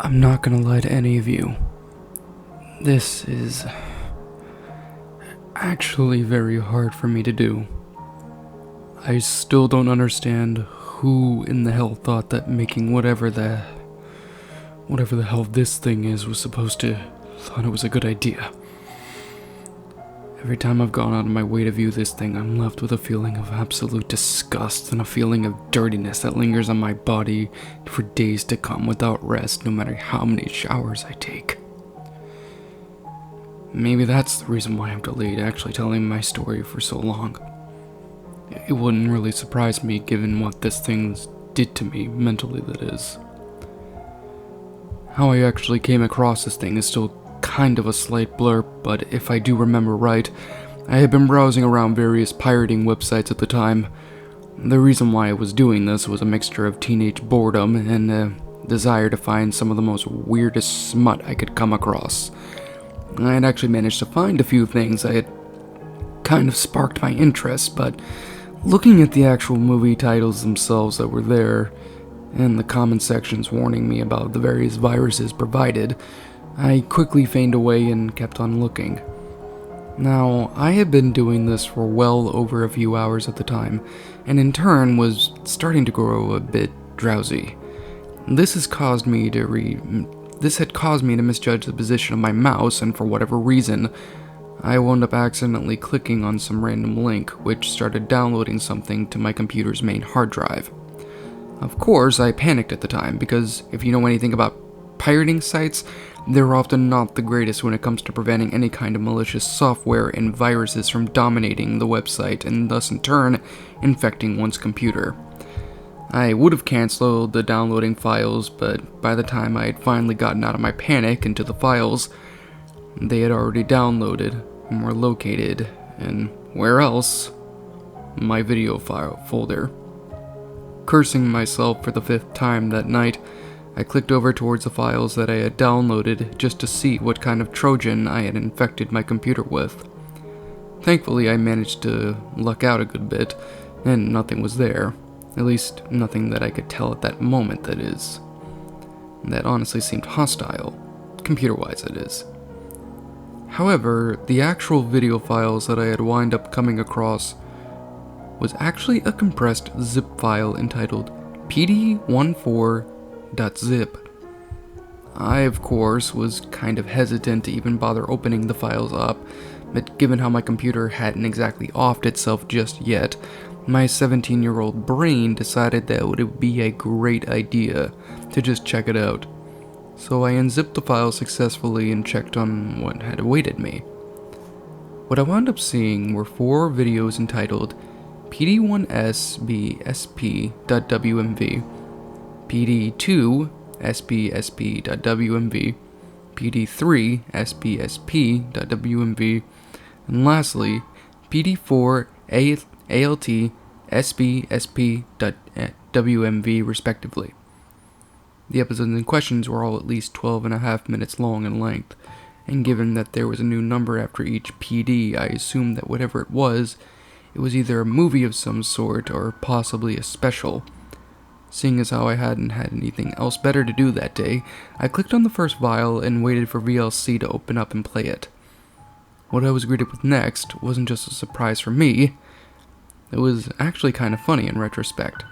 I'm not gonna lie to any of you. This is actually very hard for me to do. I still don't understand who in the hell thought that making whatever the hell this thing is was supposed to thought it was a good idea. Every time I've gone out of my way to view this thing, I'm left with a feeling of absolute disgust and a feeling of dirtiness that lingers on my body for days to come without rest, no matter how many showers I take. Maybe that's the reason why I've delayed actually telling my story for so long. It wouldn't really surprise me given what this thing did to me, mentally that is. How I actually came across this thing is still kind of a slight blur, but if I do remember right, I had been browsing around various pirating websites at the time. The reason why I was doing this was a mixture of teenage boredom and a desire to find some of the most weirdest smut I could come across. I had actually managed to find a few things that had kind of sparked my interest, but looking at the actual movie titles themselves that were there, and the comment sections warning me about the various viruses provided, I quickly feigned away and kept on looking. Now, I had been doing this for well over a few hours at the time, and in turn was starting to grow a bit drowsy. This had caused me to misjudge the position of my mouse, and for whatever reason, I wound up accidentally clicking on some random link, which started downloading something to my computer's main hard drive. Of course, I panicked at the time, because if you know anything about pirating sites, they're often not the greatest when it comes to preventing any kind of malicious software and viruses from dominating the website and thus in turn infecting one's computer. I would have cancelled the downloading files, but by the time I had finally gotten out of my panic into the files, they had already downloaded and were located in where else? My video file folder. Cursing myself for the 5th time that night, I clicked over towards the files that I had downloaded just to see what kind of Trojan I had infected my computer with. Thankfully, I managed to luck out a good bit, and nothing was there. At least, nothing that I could tell at that moment, that is. That honestly seemed hostile, computer-wise that is. However, the actual video files that I had wound up coming across was actually a compressed zip file entitled PD14.zip. I, of course, was kind of hesitant to even bother opening the files up, but given how my computer hadn't exactly offed itself just yet, my 17-year-old brain decided that it would be a great idea to just check it out. So I unzipped the file successfully and checked on what had awaited me. What I wound up seeing were 4 videos entitled PD1SBSP.WMV, PD2SBSP.WMV, PD3SBSP.WMV, and lastly, PD4ALTSBSP.WMV respectively. The episodes in questions were all at least 12.5 minutes long in length, and given that there was a new number after each PD, I assumed that whatever it was either a movie of some sort or possibly a special. Seeing as how I hadn't had anything else better to do that day, I clicked on the first vial and waited for VLC to open up and play it. What I was greeted with next wasn't just a surprise for me, it was actually kind of funny in retrospect.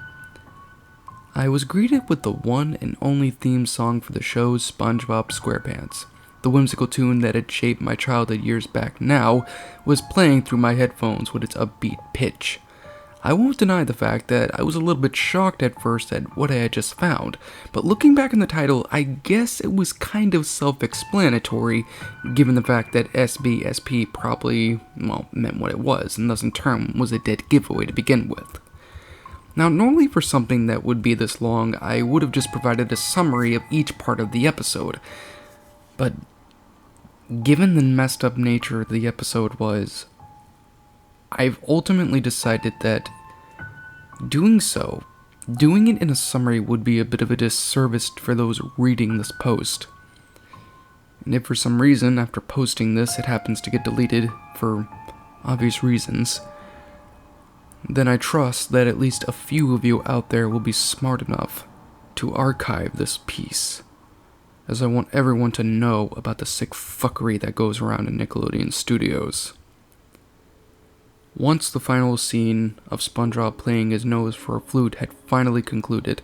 I was greeted with the one and only theme song for the show's Spongebob SquarePants. The whimsical tune that had shaped my childhood years back now was playing through my headphones with its upbeat pitch. I won't deny the fact that I was a little bit shocked at first at what I had just found, but looking back in the title, I guess it was kind of self-explanatory, given the fact that SBSP probably, meant what it was, and thus in turn was a dead giveaway to begin with. Now, normally for something that would be this long, I would have just provided a summary of each part of the episode, but given the messed up nature the episode was, I've ultimately decided that doing it in a summary would be a bit of a disservice for those reading this post. And if for some reason, after posting this, it happens to get deleted for obvious reasons, then I trust that at least a few of you out there will be smart enough to archive this piece as I want everyone to know about the sick fuckery that goes around in Nickelodeon studios. Once the final scene of SpongeBob playing his nose for a flute had finally concluded,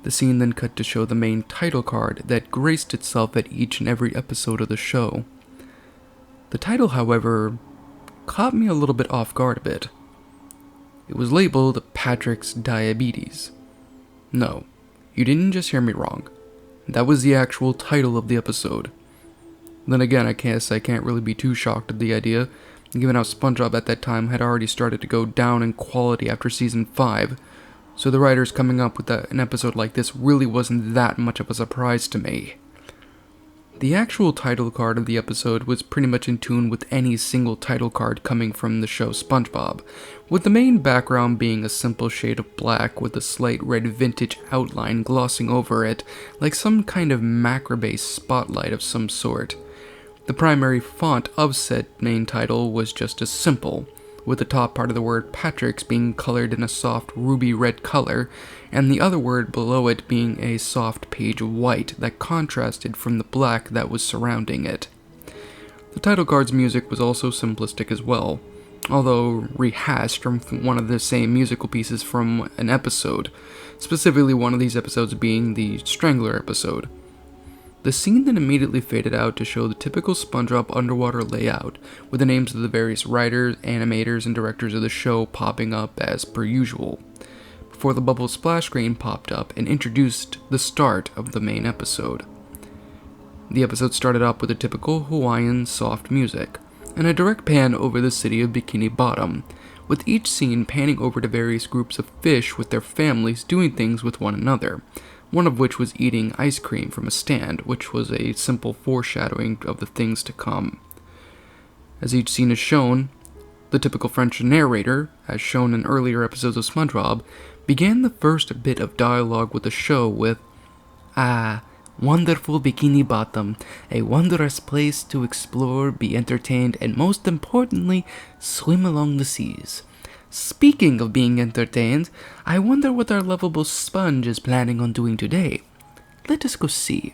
the scene then cut to show the main title card that graced itself at each and every episode of the show. The title, however, caught me a little bit off guard a bit. It was labeled Patrick's Diabetes. No, you didn't just hear me wrong. That was the actual title of the episode. Then again, I can't really be too shocked at the idea, given how SpongeBob at that time had already started to go down in quality after season 5, so the writers coming up with an episode like this really wasn't that much of a surprise to me. The actual title card of the episode was pretty much in tune with any single title card coming from the show SpongeBob, with the main background being a simple shade of black with a slight red vintage outline glossing over it like some kind of macro-based spotlight of some sort. The primary font of said main title was just as simple, with the top part of the word Patrick's being colored in a soft ruby red color, and the other word below it being a soft page white that contrasted from the black that was surrounding it. The title card's music was also simplistic as well, although rehashed from one of the same musical pieces from an episode, specifically one of these episodes being the Strangler episode. The scene then immediately faded out to show the typical SpongeBob underwater layout, with the names of the various writers, animators, and directors of the show popping up as per usual, before the bubble splash screen popped up and introduced the start of the main episode. The episode started off with a typical Hawaiian soft music, and a direct pan over the city of Bikini Bottom, with each scene panning over to various groups of fish with their families doing things with one another, one of which was eating ice cream from a stand, which was a simple foreshadowing of the things to come. As each scene is shown, the typical French narrator, as shown in earlier episodes of SpongeBob, began the first bit of dialogue with the show with, "Ah, wonderful Bikini Bottom, a wondrous place to explore, be entertained, and most importantly, swim along the seas. Speaking of being entertained, I wonder what our lovable sponge is planning on doing today. Let us go see."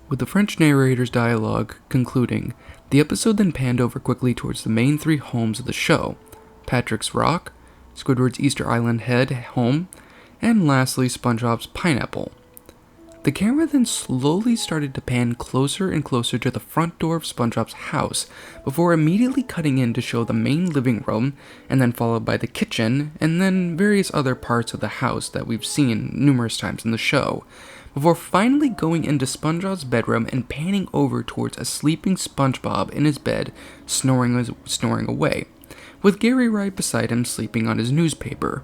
With the French narrator's dialogue concluding, the episode then panned over quickly towards the main 3 homes of the show: Patrick's Rock, Squidward's Easter Island Head home, and lastly SpongeBob's Pineapple. The camera then slowly started to pan closer and closer to the front door of SpongeBob's house, before immediately cutting in to show the main living room, and then followed by the kitchen, and then various other parts of the house that we've seen numerous times in the show, before finally going into SpongeBob's bedroom and panning over towards a sleeping SpongeBob in his bed, snoring away, with Gary right beside him sleeping on his newspaper.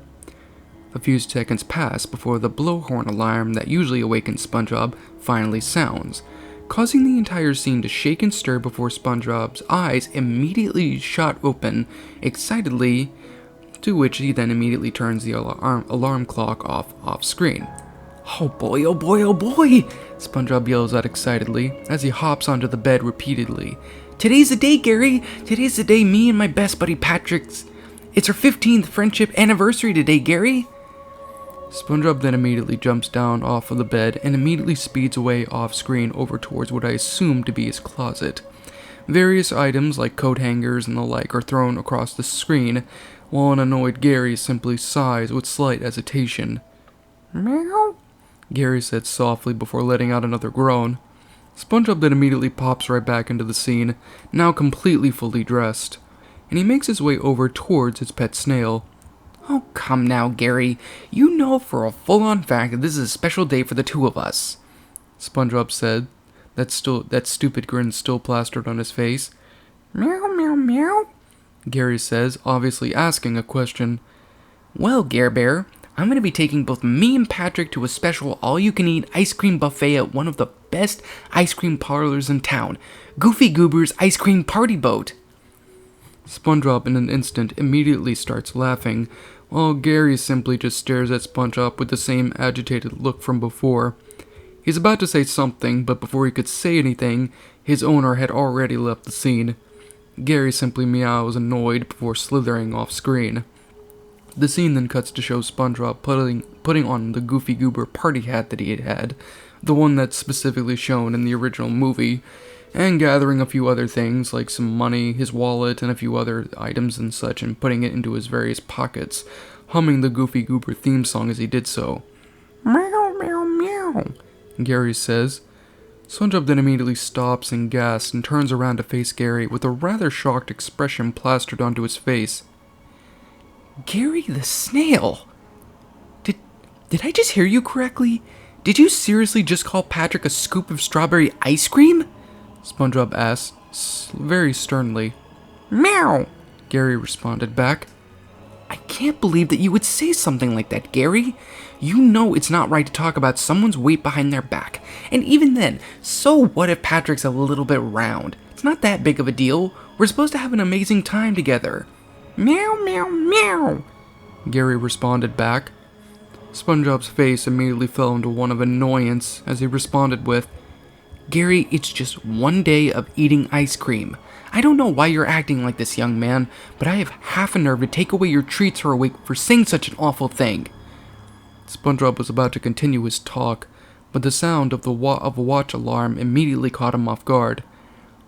A few seconds pass before the blowhorn alarm that usually awakens SpongeBob finally sounds, causing the entire scene to shake and stir before SpongeBob's eyes immediately shot open excitedly, to which he then immediately turns the alarm clock off screen. "Oh boy, oh boy, oh boy!" SpongeBob yells out excitedly as he hops onto the bed repeatedly. "Today's the day, Gary! Today's the day me and my best buddy Patrick's... It's our 15th friendship anniversary today, Gary!" SpongeBob then immediately jumps down off of the bed and immediately speeds away off screen over towards what I assume to be his closet. Various items like coat hangers and the like are thrown across the screen, while an annoyed Gary simply sighs with slight hesitation. "Meow," Gary said softly before letting out another groan. SpongeBob then immediately pops right back into the scene, now completely fully dressed, and he makes his way over towards his pet snail. "Oh, come now, Gary. You know for a full-on fact that this is a special day for the 2 of us," SpongeBob said, that stupid grin still plastered on his face. "Meow, meow, meow," Gary says, obviously asking a question. "Well, Gare Bear, I'm going to be taking both me and Patrick to a special all-you-can-eat ice cream buffet at one of the best ice cream parlors in town, Goofy Goober's Ice Cream Party Boat." SpongeBob in an instant immediately starts laughing, while Gary simply just stares at SpongeBob with the same agitated look from before. He's about to say something, but before he could say anything, his owner had already left the scene. Gary simply meows annoyed before slithering off screen. The scene then cuts to show SpongeBob putting on the Goofy Goober party hat that he had, the one that's specifically shown in the original movie, and gathering a few other things like some money, his wallet, and a few other items and such, and putting it into his various pockets, humming the Goofy Goober theme song as he did so. Meow, meow, meow, Gary says. SpongeBob then immediately stops and gasps and turns around to face Gary with a rather shocked expression plastered onto his face. Gary the snail! Did I just hear you correctly? Did you seriously just call Patrick a scoop of strawberry ice cream? SpongeBob asked, very sternly. Meow! Gary responded back. I can't believe that you would say something like that, Gary. You know it's not right to talk about someone's weight behind their back. And even then, so what if Patrick's a little bit round? It's not that big of a deal. We're supposed to have an amazing time together. Meow, meow, meow, Gary responded back. SpongeBob's face immediately fell into one of annoyance as he responded with, Gary, it's just one day of eating ice cream. I don't know why you're acting like this, young man, but I have half a nerve to take away your treats for a week for saying such an awful thing. SpongeBob was about to continue his talk, but the sound of a watch alarm immediately caught him off guard.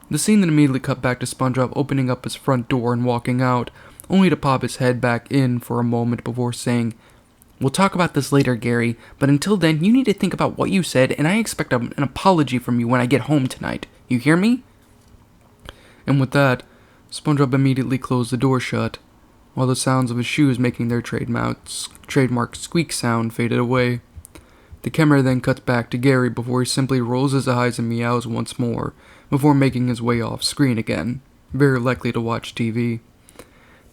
The scene then immediately cut back to SpongeBob opening up his front door and walking out, only to pop his head back in for a moment before saying, We'll talk about this later, Gary, but until then, you need to think about what you said, and I expect an apology from you when I get home tonight. You hear me? And with that, SpongeBob immediately closed the door shut, while the sounds of his shoes making their trademark squeak sound faded away. The camera then cuts back to Gary before he simply rolls his eyes and meows once more, before making his way off screen again, very likely to watch TV.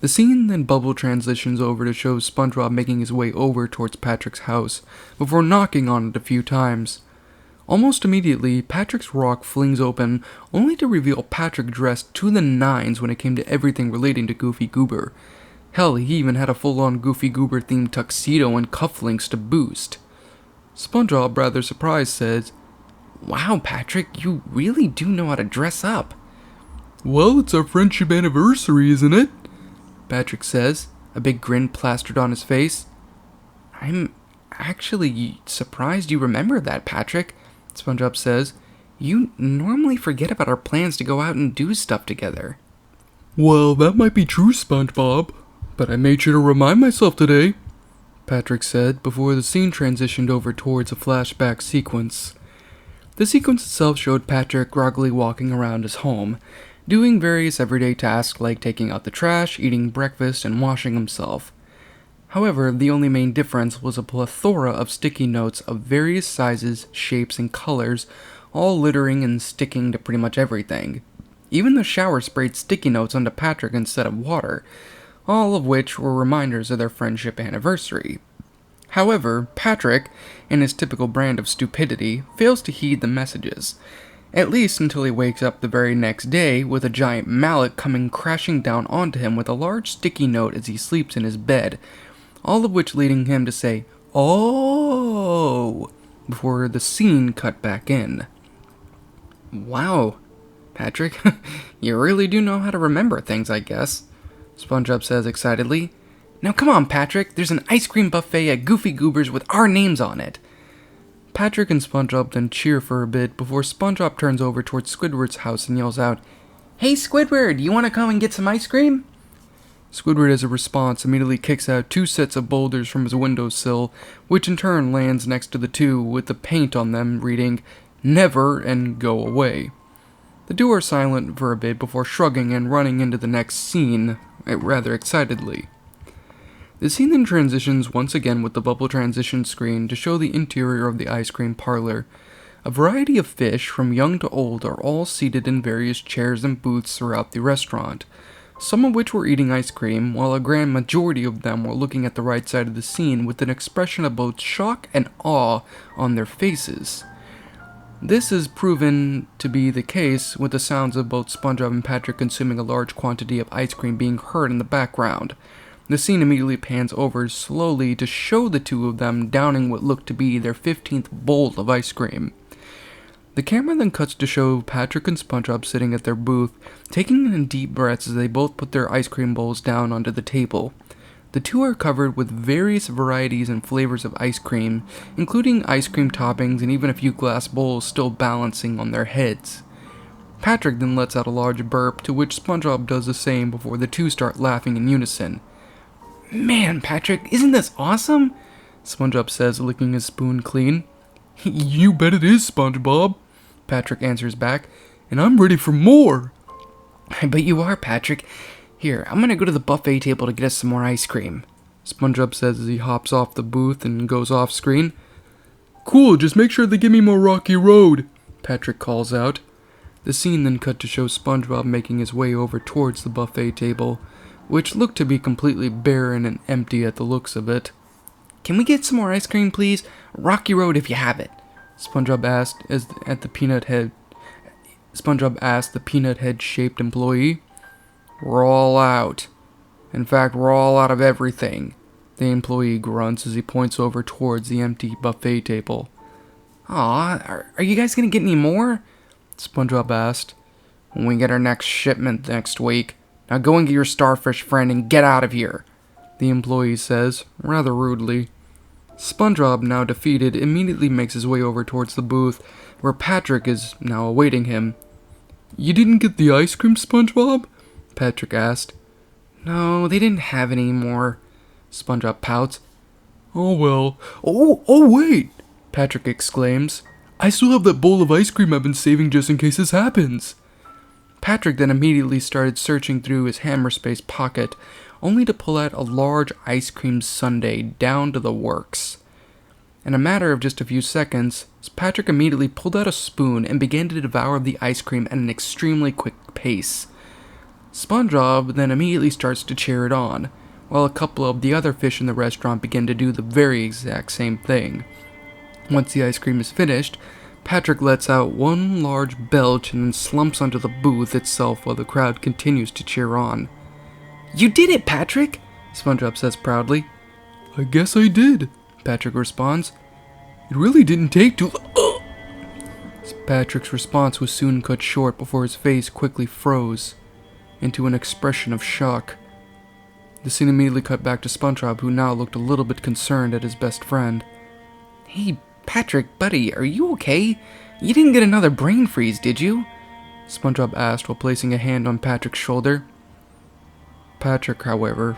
The scene then bubble transitions over to show SpongeBob making his way over towards Patrick's house, before knocking on it a few times. Almost immediately, Patrick's rock flings open, only to reveal Patrick dressed to the nines when it came to everything relating to Goofy Goober. Hell, he even had a full-on Goofy Goober-themed tuxedo and cufflinks to boost. SpongeBob, rather surprised, says, Wow, Patrick, you really do know how to dress up. Well, it's our friendship anniversary, isn't it? Patrick says, a big grin plastered on his face. I'm actually surprised you remember that, Patrick, SpongeBob says. You normally forget about our plans to go out and do stuff together. Well, that might be true, SpongeBob, but I made sure to remind myself today, Patrick said before the scene transitioned over towards a flashback sequence. The sequence itself showed Patrick groggily walking around his home, doing various everyday tasks like taking out the trash, eating breakfast, and washing himself. However, the only main difference was a plethora of sticky notes of various sizes, shapes, and colors, all littering and sticking to pretty much everything. Even the shower sprayed sticky notes onto Patrick instead of water, all of which were reminders of their friendship anniversary. However, Patrick, in his typical brand of stupidity, fails to heed the messages, at least until he wakes up the very next day with a giant mallet coming crashing down onto him with a large sticky note as he sleeps in his bed, all of which leading him to say, "Oh," before the scene cut back in. Wow, Patrick, you really do know how to remember things, I guess, SpongeBob says excitedly. Now come on, Patrick, there's an ice cream buffet at Goofy Goober's with our names on it. Patrick and SpongeBob then cheer for a bit before SpongeBob turns over towards Squidward's house and yells out, "Hey Squidward, you want to come and get some ice cream?" Squidward, as a response, immediately kicks out 2 sets of boulders from his windowsill, which in turn lands next to the 2 with the paint on them reading, "Never," and "Go away." The 2 are silent for a bit before shrugging and running into the next scene, rather excitedly. The scene then transitions once again with the bubble transition screen to show the interior of the ice cream parlor. A variety of fish, from young to old, are all seated in various chairs and booths throughout the restaurant, some of which were eating ice cream, while a grand majority of them were looking at the right side of the scene with an expression of both shock and awe on their faces. This is proven to be the case with the sounds of both SpongeBob and Patrick consuming a large quantity of ice cream being heard in the background. The scene immediately pans over slowly to show the 2 of them downing what looked to be their 15th bowl of ice cream. The camera then cuts to show Patrick and SpongeBob sitting at their booth, taking in deep breaths as they both put their ice cream bowls down onto the table. The two are covered with various varieties and flavors of ice cream, including ice cream toppings and even a few glass bowls still balancing on their heads. Patrick then lets out a large burp, to which Spongebob does the same before the two start laughing in unison. "Man, Patrick, isn't this awesome?" Spongebob says, licking his spoon clean. "You bet it is, Spongebob," Patrick answers back, "and I'm ready for more." "I bet you are, Patrick. Here, I'm gonna go to the buffet table to get us some more ice cream," Spongebob says as he hops off the booth and goes off screen. "Cool, just make sure they give me more Rocky Road," Patrick calls out. The scene then cut to show Spongebob making his way over towards the buffet table, which looked to be completely barren and empty at the looks of it. "Can we get some more ice cream, please? Rocky Road if you have it," Spongebob asked the peanut head-shaped employee. "We're all out. In fact, we're all out of everything," the employee grunts as he points over towards the empty buffet table. "Aw, are you guys gonna get any more?" Spongebob asked. "When we get our next shipment next week. Now go and get your starfish friend and get out of here," the employee says, rather rudely. Spongebob, now defeated, immediately makes his way over towards the booth, where Patrick is now awaiting him. "You didn't get the ice cream, Spongebob?" Patrick asked. "No, they didn't have any more," Spongebob pouts. "Oh well. Oh wait!" Patrick exclaims. "I still have that bowl of ice cream I've been saving just in case this happens." Patrick then immediately started searching through his hammer-space pocket, only to pull out a large ice cream sundae down to the works. In a matter of just a few seconds, Patrick immediately pulled out a spoon and began to devour the ice cream at an extremely quick pace. Spongebob then immediately starts to cheer it on, while a couple of the other fish in the restaurant begin to do the very exact same thing. Once the ice cream is finished, Patrick lets out one large belch and then slumps onto the booth itself while the crowd continues to cheer on. "You did it, Patrick!" Spongebob says proudly. "I guess I did," Patrick responds. "It really didn't take too long." Patrick's response was soon cut short before his face quickly froze into an expression of shock. The scene immediately cut back to SpongeBob, who now looked a little bit concerned at his best friend. "Hey, Patrick, buddy, are you okay? You didn't get another brain freeze, did you?" SpongeBob asked while placing a hand on Patrick's shoulder. Patrick, however,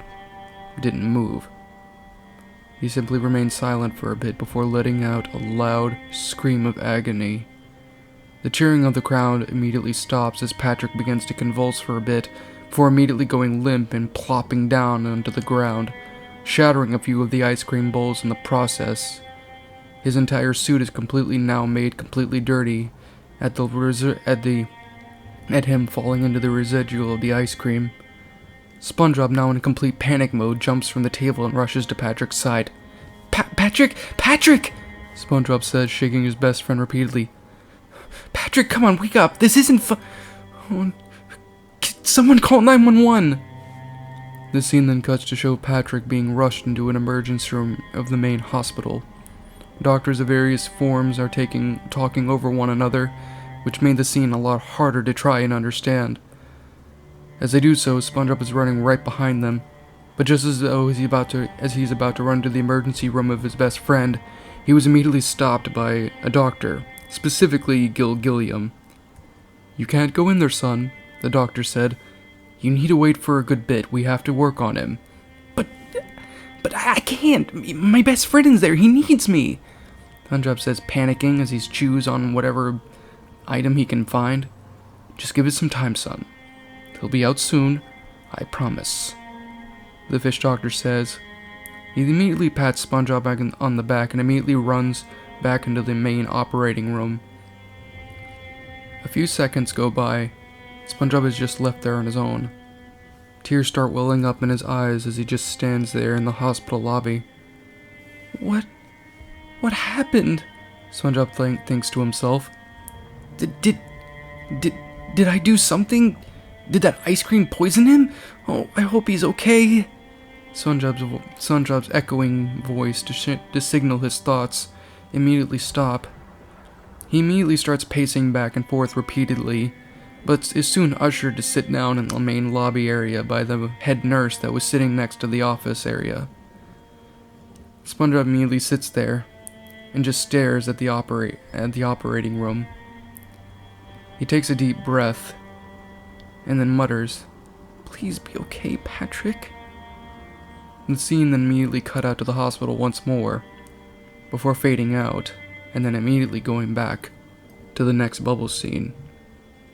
didn't move. He simply remained silent for a bit before letting out a loud scream of agony. The cheering of the crowd immediately stops as Patrick begins to convulse for a bit, before immediately going limp and plopping down onto the ground, shattering a few of the ice cream bowls in the process. His entire suit is now made completely dirty at him falling into the residual of the ice cream. SpongeBob, now in complete panic mode, jumps from the table and rushes to Patrick's side. Patrick! Patrick! SpongeBob says, shaking his best friend repeatedly. "Patrick, come on, wake up! This isn't someone call 911! The scene then cuts to show Patrick being rushed into an emergency room of the main hospital. Doctors of various forms are talking over one another, which made the scene a lot harder to try and understand. As they do so, SpongeBob is running right behind them, but just as he's about to run to the emergency room of his best friend, he was immediately stopped by a doctor, specifically Gilliam. "You can't go in there, son," the doctor said. "You need to wait for a good bit. We have to work on him." But I can't. My best friend is there. He needs me," SpongeBob says, panicking as he chews on whatever item he can find. "Just give it some time, son. He'll be out soon, I promise," the fish doctor says. He immediately pats SpongeBob back on the back and immediately runs back into the main operating room. A few seconds go by. SpongeBob is just left there on his own. Tears start welling up in his eyes as he just stands there in the hospital lobby. What happened?" SpongeBob thinks to himself. Did I do something? Did that ice cream poison him? Oh, I hope he's okay." SpongeBob's echoing voice to signal his thoughts immediately stop. He immediately starts pacing back and forth repeatedly, but is soon ushered to sit down in the main lobby area by the head nurse that was sitting next to the office area. SpongeBob immediately sits there and just stares at the operating room. He takes a deep breath and then mutters, "Please be okay, Patrick." The scene then immediately cut out to the hospital once more, before fading out, and then immediately going back to the next bubble scene.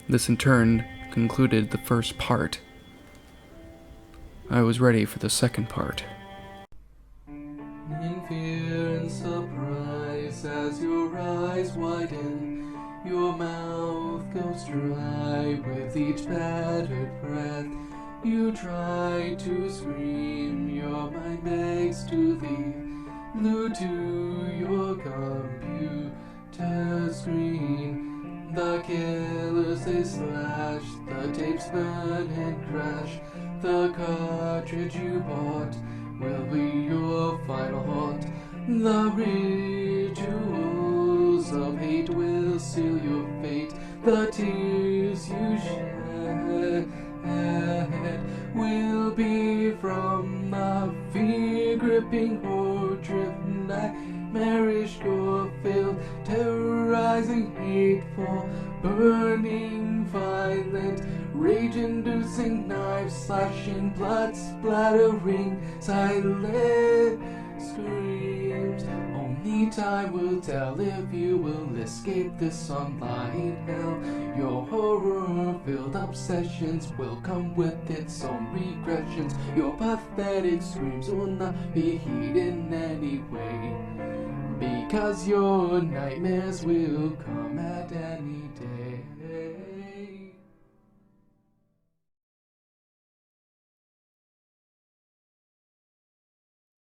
This in turn concluded the first part. I was ready for the second part. In fear and surprise, as your eyes widen, your mouth goes dry with each battered breath. You try to scream, your mind begs to leave, glued to your computer screen. The killers they slash, the tapes burn and crash. The cartridge you bought will be your final haunt. The rituals of hate will seal your fate. The tears you shed will be from the fear-gripping, horror-driven, nightmarish, gore-filled, terrorizing, hateful, burning, violent, rage-inducing, knife-slashing, blood-splattering, silent screams. Only time will tell if you will escape this online hell. Your horror-filled obsessions will come with its own regressions. Your pathetic screams will not be heeded in any way, because your nightmares will come at any day.